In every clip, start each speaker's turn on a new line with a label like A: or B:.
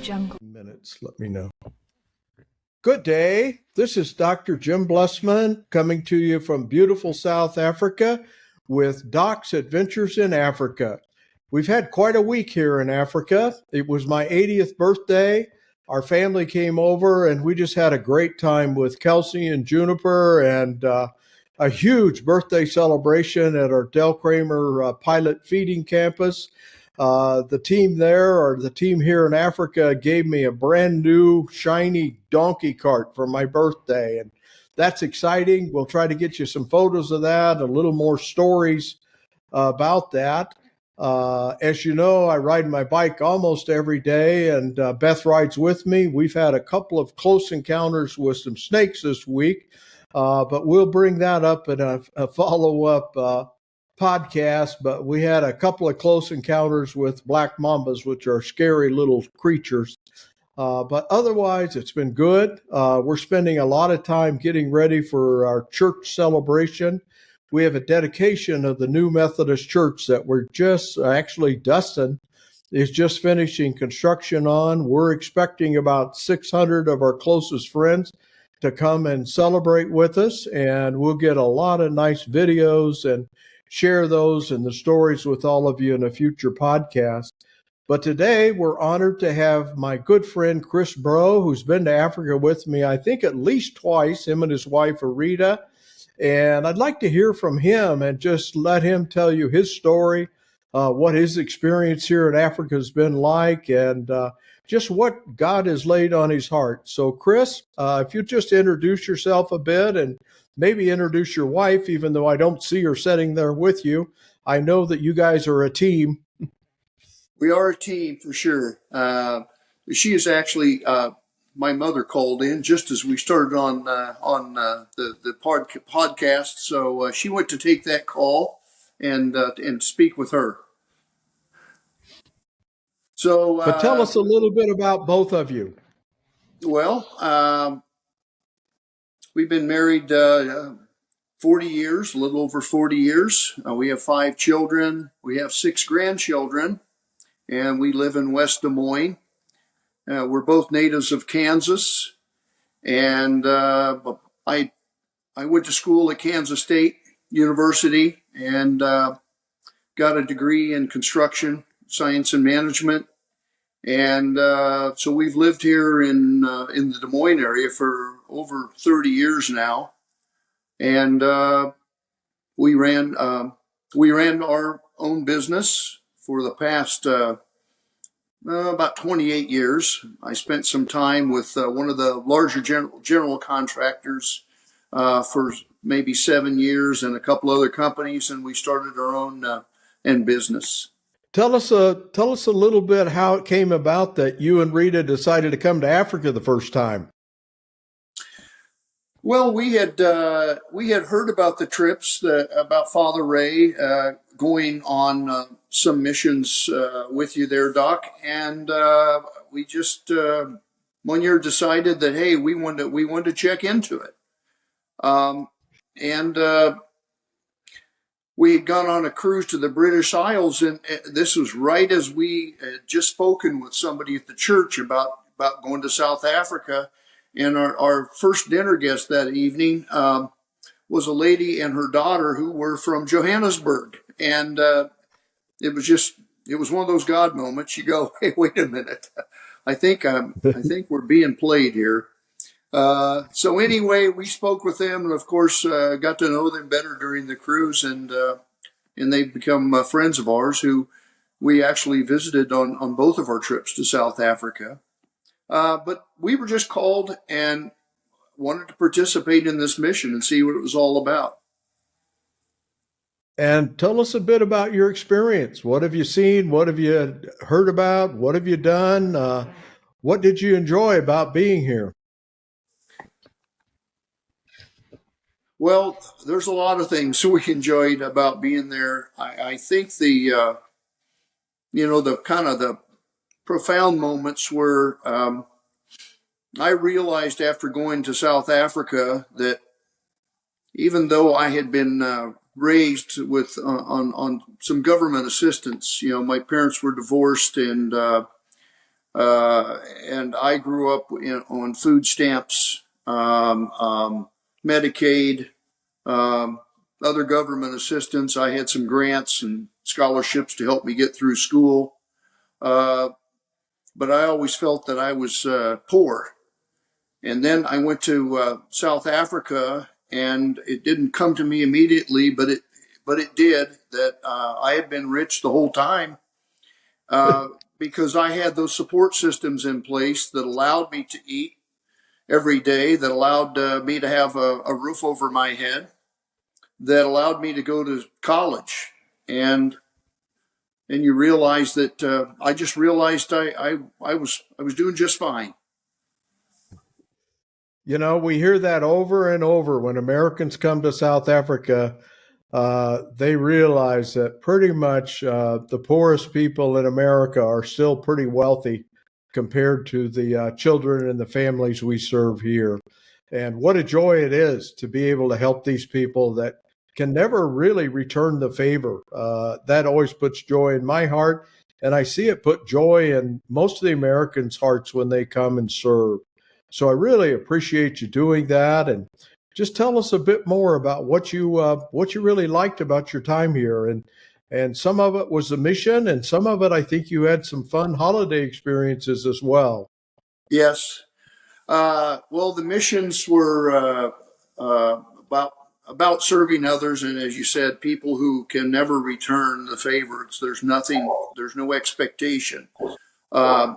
A: jungle.
B: Minutes, let me know. Good day. This is Dr. Jim Blessman coming to you from beautiful South Africa with Doc's Adventures in Africa. We've had quite a week here in Africa. It was my 80th birthday. Our family came over and we just had a great time with Kelsey and Juniper and a huge birthday celebration at our Del Kramer pilot feeding campus. The team there, or the team here in Africa, gave me a brand new shiny donkey cart for my birthday. And that's exciting. We'll try to get you some photos of that, a little more stories about that. As you know, I ride my bike almost every day, and Beth rides with me. We've had a couple of close encounters with some snakes this week, but we'll bring that up in a follow-up podcast. But we had a couple of close encounters with black mambas, which are scary little creatures. But otherwise, it's been good. We're spending a lot of time getting ready for our church celebration. We have a dedication of the new Methodist church that we're just actually Dustin is just finishing construction on. We're expecting about 600 of our closest friends to come and celebrate with us, and we'll get a lot of nice videos and share those and the stories with all of you in a future podcast. But today we're honored to have my good friend Chris Brault, who's been to Africa with me, I think at least twice, him and his wife Arita. And I'd like to hear from him and just let him tell you his story, what his experience here in Africa has been like, and just what God has laid on his heart. So, Chris, if you just introduce yourself a bit and maybe introduce your wife, even though I don't see her sitting there with you. I know that you guys are a team.
C: We are a team for sure. She is actually... my mother called in just as we started on the podcast, so she went to take that call and speak with her. So,
B: but tell us a little bit about both of you.
C: Well, we've been married 40 years, a little over 40 years. We have 5 children. We have 6 grandchildren, and we live in West Des Moines. We're both natives of Kansas, and I went to school at Kansas State University and got a degree in construction science and management. And so we've lived here in the Des Moines area for over 30 years now, and we ran our own business for the past. About 28 years. I spent some time with one of the larger general contractors for maybe 7 years and a couple other companies, and we started our own business.
B: Tell us a little bit how it came about that you and Rita decided to come to Africa the first time.
C: Well, we had heard about the trips about Father Ray going on some missions with you there, Doc, and we just one year decided that hey, we wanted to check into it, and we had gone on a cruise to the British Isles, and this was right as we had just spoken with somebody at the church about going to South Africa. And our first dinner guest that evening was a lady and her daughter who were from Johannesburg. And it was one of those God moments. You go, hey, wait a minute. I think we're being played here. So anyway, we spoke with them and, of course, got to know them better during the cruise. And they've become friends of ours who we actually visited on both of our trips to South Africa. But we were just called and wanted to participate in this mission and see what it was all about.
B: And tell us a bit about your experience. What have you seen? What have you heard about? What have you done? What did you enjoy about being here?
C: Well, there's a lot of things we enjoyed about being there. I think the kind of the profound moments were I realized after going to South Africa that even though I had been raised with on some government assistance, my parents were divorced, and and I grew up on food stamps, Medicaid, um, other government assistance. I had some grants and scholarships to help me get through school. Uh, but I always felt that I was poor. And then I went to South Africa, and it didn't come to me immediately, but it did. That I had been rich the whole time uh, because I had those support systems in place that allowed me to eat every day, that allowed me to have a roof over my head, that allowed me to go to college, and you realize that I just realized I was doing just fine.
B: You know, we hear that over and over when Americans come to South Africa. They realize that pretty much the poorest people in America are still pretty wealthy compared to the children and the families we serve here. And what a joy it is to be able to help these people that can never really return the favor. That always puts joy in my heart. And I see it put joy in most of the Americans' hearts when they come and serve. So I really appreciate you doing that. And just tell us a bit more about what you really liked about your time here, and some of it was the mission, and some of it I think you had some fun holiday experiences as well.
C: Yes. Well, the missions were about serving others, and as you said, people who can never return the favors. There's nothing. There's no expectation uh,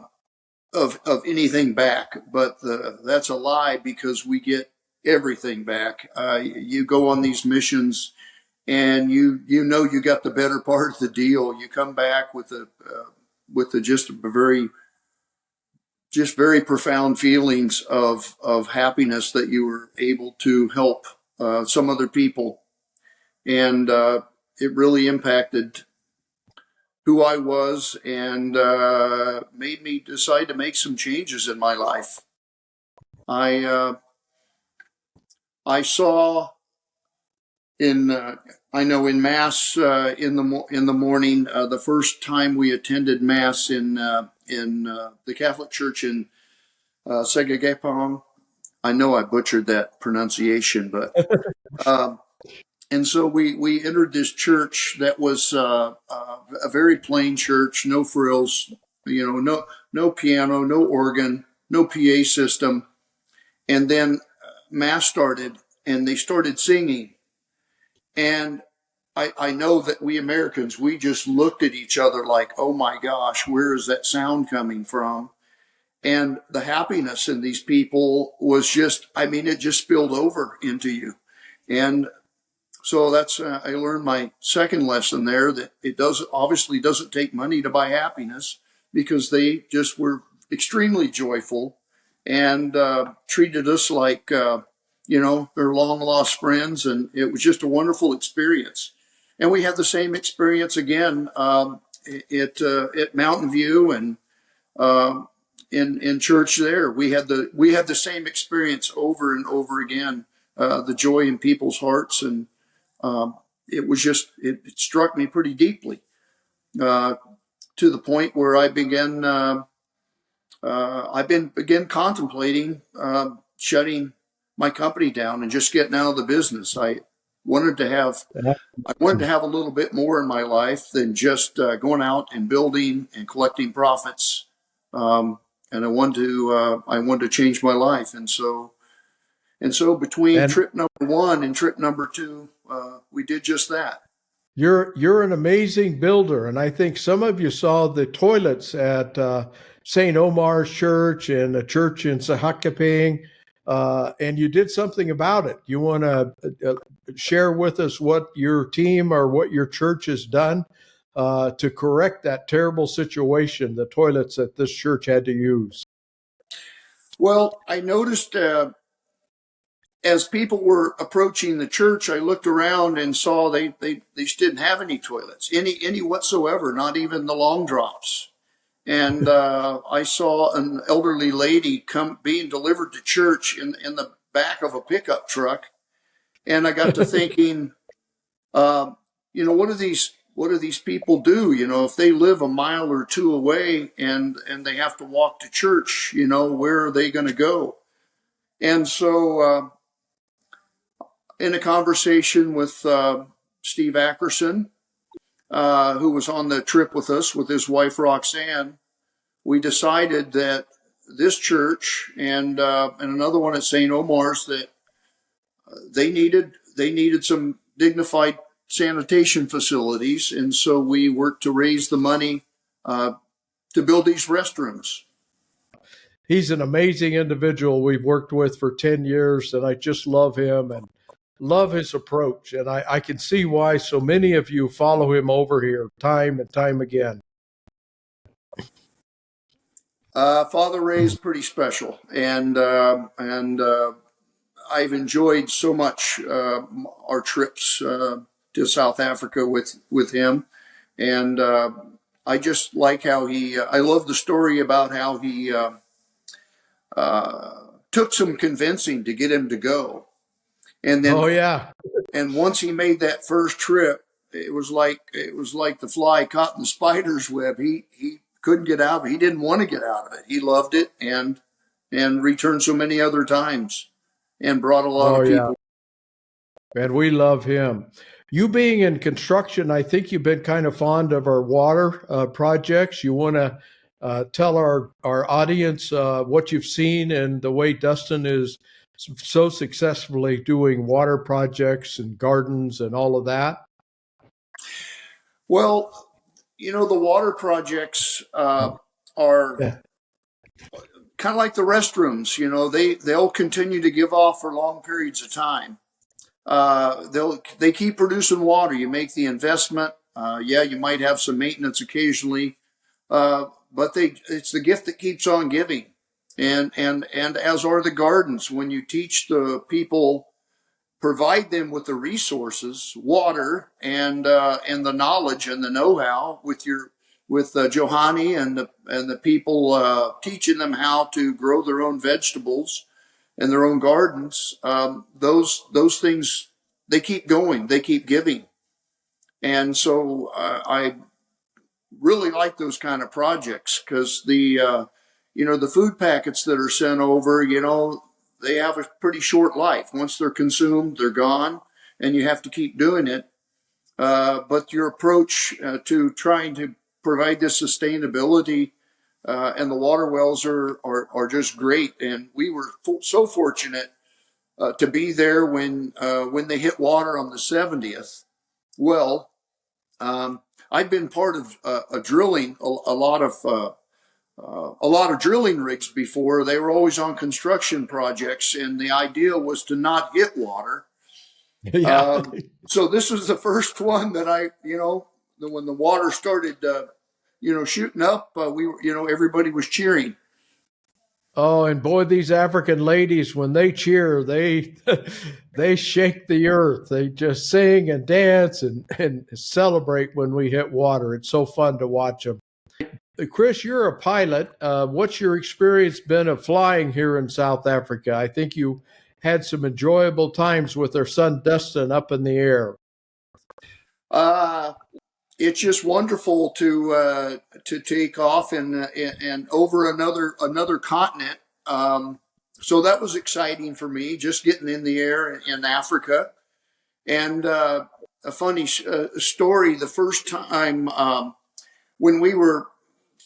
C: of anything back. But that's a lie, because we get everything back. You go on these missions, and you know you got the better part of the deal. You come back with just a very profound feelings of happiness that you were able to help some other people, and it really impacted who I was, and made me decide to make some changes in my life. I I saw in I know in mass in the morning, the first time we attended mass in the Catholic Church in Segagepong. I know I butchered that pronunciation, but um, and so we entered this church that was a very plain church, no frills, no piano, no organ, no PA system, and then mass started, and they started singing, and I know that we Americans, we just looked at each other like, oh my gosh, where is that sound coming from? And the happiness in these people was just, I mean, it just spilled over into you. And so that's, I learned my second lesson there, that it obviously doesn't take money to buy happiness, because they just were extremely joyful, and treated us like, their long lost friends. And it was just a wonderful experience. And we had the same experience again at Mountain View, and um, in church there. We had the same experience over and over again. The joy in people's hearts, and um, it struck me pretty deeply, uh, to the point where I began contemplating shutting my company down and just getting out of the business. Wanted to have I wanted to have a little bit more in my life than just going out and building and collecting profits. And I wanted to change my life, and so between
B: And
C: trip number one and trip number two, we did just that.
B: you're an amazing builder, and I think some of you saw the toilets at St. Omar's Church and a church in Sahakaping, and you did something about it. You want to share with us what your team or what your church has done to correct that terrible situation, the toilets that this church had to use?
C: Well, I noticed as people were approaching the church, I looked around and saw they just didn't have any toilets, any whatsoever, not even the long drops. And I saw an elderly lady come being delivered to church in the back of a pickup truck, and I got to thinking, uh, what are these? what do these people do? If they live a mile or two away and they have to walk to church, where are they going to go? And so, in a conversation with Steve Ackerson, who was on the trip with us with his wife Roxanne, we decided that this church and another one at St. Omar's, that they needed some dignified sanitation facilities, and so we worked to raise the money to build these restrooms.
B: He's an amazing individual we've worked with for 10 years, and I just love him and love his approach. And I can see why so many of you follow him over here time and time again.
C: Father Ray is pretty special, and I've enjoyed so much our trips to South Africa with him, and I just like how he. I love the story about how he took some convincing to get him to go, and then
B: Oh yeah.
C: and once he made that first trip, it was like the fly caught in the spider's web. He couldn't get out of it. He didn't want to get out of it. He loved it and returned so many other times and brought a lot
B: Oh
C: of
B: yeah.
C: people.
B: And we love him. You being in construction, I think you've been kind of fond of our water projects. You want to tell our audience what you've seen and the way Dustin is so successfully doing water projects and gardens and all of that.
C: Well, the water projects are
B: Yeah.
C: kind of like the restrooms. They'll continue to give off for long periods of time. They keep producing water. You make the investment. Yeah, you might have some maintenance occasionally, but it's the gift that keeps on giving. And as are the gardens. When you teach the people, provide them with the resources, water, and the knowledge and the know-how with Johanny and the people teaching them how to grow their own vegetables and their own gardens. Those things, they keep going, they keep giving, and so I really like those kind of projects because the food packets that are sent over, they have a pretty short life. Once they're consumed, they're gone, and you have to keep doing it. But your approach to trying to provide this sustainability and the water wells are just great. And we were so fortunate to be there when they hit water on the 70th. Well, I'd been part of a drilling, a lot of drilling rigs before. They were always on construction projects, and the idea was to not hit water.
B: Yeah.
C: So this was the first one that when the water started, shooting up, we were, everybody was cheering.
B: Oh, and boy, these African ladies, when they cheer, they they shake the earth. They just sing and dance and celebrate when we hit water. It's so fun to watch them. Chris, you're a pilot. What's your experience been of flying here in South Africa? I think you had some enjoyable times with our son Dustin up in the air.
C: It's just wonderful to take off and over another continent. So that was exciting for me, just getting in the air in Africa. And a funny story: the first time when we were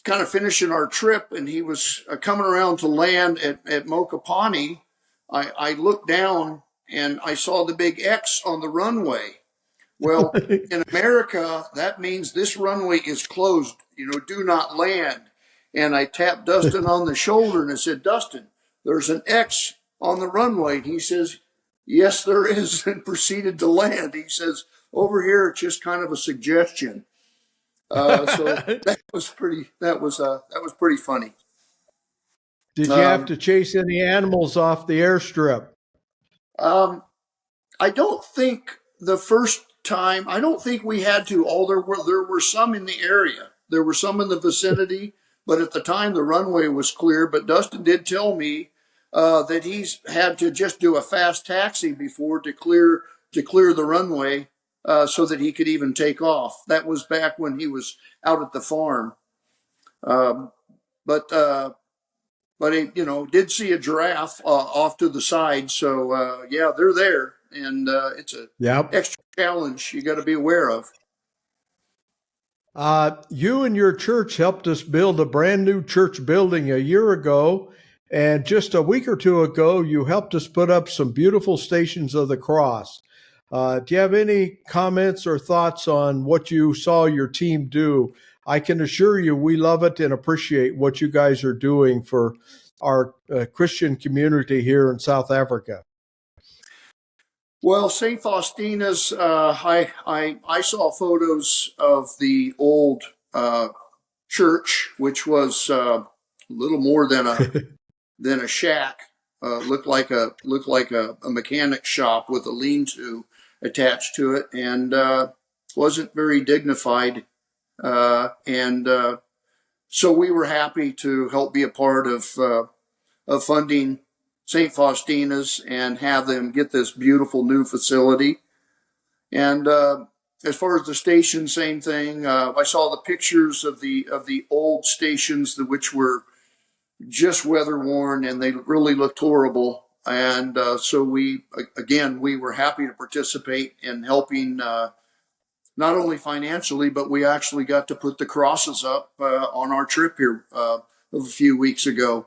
C: kind of finishing our trip, and he was coming around to land at Mokopane, I looked down and I saw the big X on the runway. Well, in America, that means this runway is closed, do not land. And I tapped Dustin on the shoulder and I said, Dustin, there's an X on the runway. And he says, yes, there is, and proceeded to land. He says, over here, it's just kind of a suggestion. So that was pretty funny.
B: Did you have to chase any animals off the airstrip?
C: I don't think the first time, I don't think we had to. There were some in the area. There were some in the vicinity, but at the time the runway was clear. But Dustin did tell me that he's had to just do a fast taxi before to clear the runway so that he could even take off. That was back when he was out at the farm. Um, but he, did see a giraffe off to the side. So yeah, they're there, and it's a
B: Yep.
C: extra challenge you got to be aware of.
B: You and your church helped us build a brand new church building a year ago. And just a week or two ago, you helped us put up some beautiful stations of the cross. Do you have any comments or thoughts on what you saw your team do? I can assure you we love it and appreciate what you guys are doing for our Christian community here in South Africa.
C: Well, St. Faustina's, I saw photos of the old church, which was a little more than a shack. Looked like a mechanic shop with a lean-to attached to it, and wasn't very dignified. And So we were happy to help be a part of funding St. Faustina's and have them get this beautiful new facility. And as far as the station, same thing. I saw the pictures of the old stations, which were just weather worn, and they really looked horrible. And so we were happy to participate in helping, not only financially, but we actually got to put the crosses up on our trip here a few weeks ago,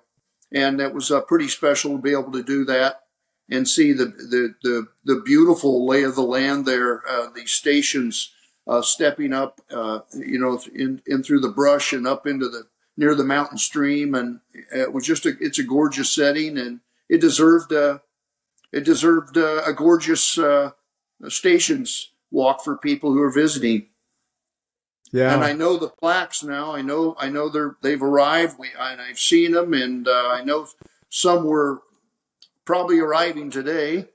C: and it was pretty special to be able to do that and see the beautiful lay of the land there. These stations stepping up, in through the brush and up into the near the mountain stream, and it was it's a gorgeous setting, and it deserved a gorgeous stations walk for people who are visiting.
B: Yeah.
C: And I know the plaques now. I know they've arrived. And I've seen them, and I know some were probably arriving today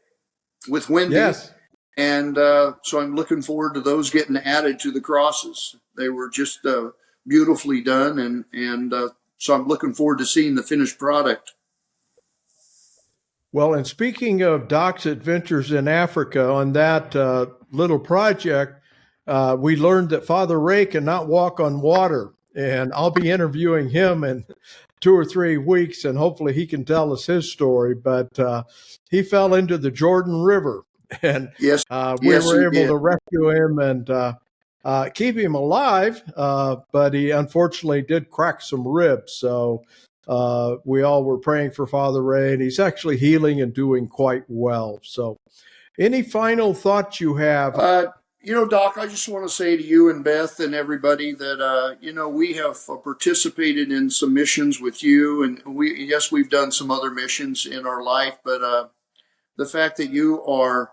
C: with Wendy.
B: Yes.
C: And so I'm looking forward to those getting added to the crosses. They were just beautifully done, and so I'm looking forward to seeing the finished product.
B: Well, and speaking of Doc's adventures in Africa, on that little project, we learned that Father Ray cannot walk on water. And I'll be interviewing him in 2 or 3 weeks, and hopefully he can tell us his story. But he fell into the Jordan River, and
C: Yes,
B: we
C: yes,
B: were
C: he
B: able
C: did.
B: to rescue him and keep him alive. But he unfortunately did crack some ribs. So we all were praying for Father Ray, and he's actually healing and doing quite well. So any final thoughts you have?
C: Doc, I just want to say to you and Beth and everybody that, we have participated in some missions with you, and we've done some other missions in our life, but the fact that your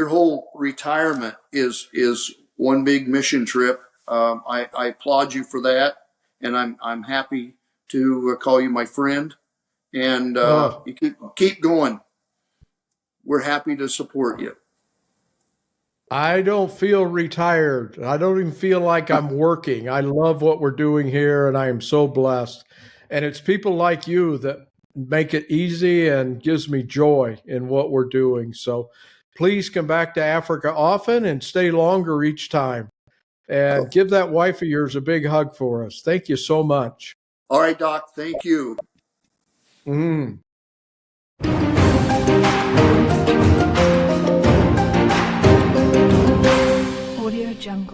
C: whole retirement is one big mission trip. I applaud you for that, and I'm happy to call you my friend, and you keep going. We're happy to support you.
B: I don't feel retired. I don't even feel like I'm working. I love what we're doing here, and I am so blessed. And it's people like you that make it easy and gives me joy in what we're doing. So please come back to Africa often and stay longer each time. And give that wife of yours a big hug for us. Thank you so much.
C: All right, Doc. Thank you.
A: Audio Jungle.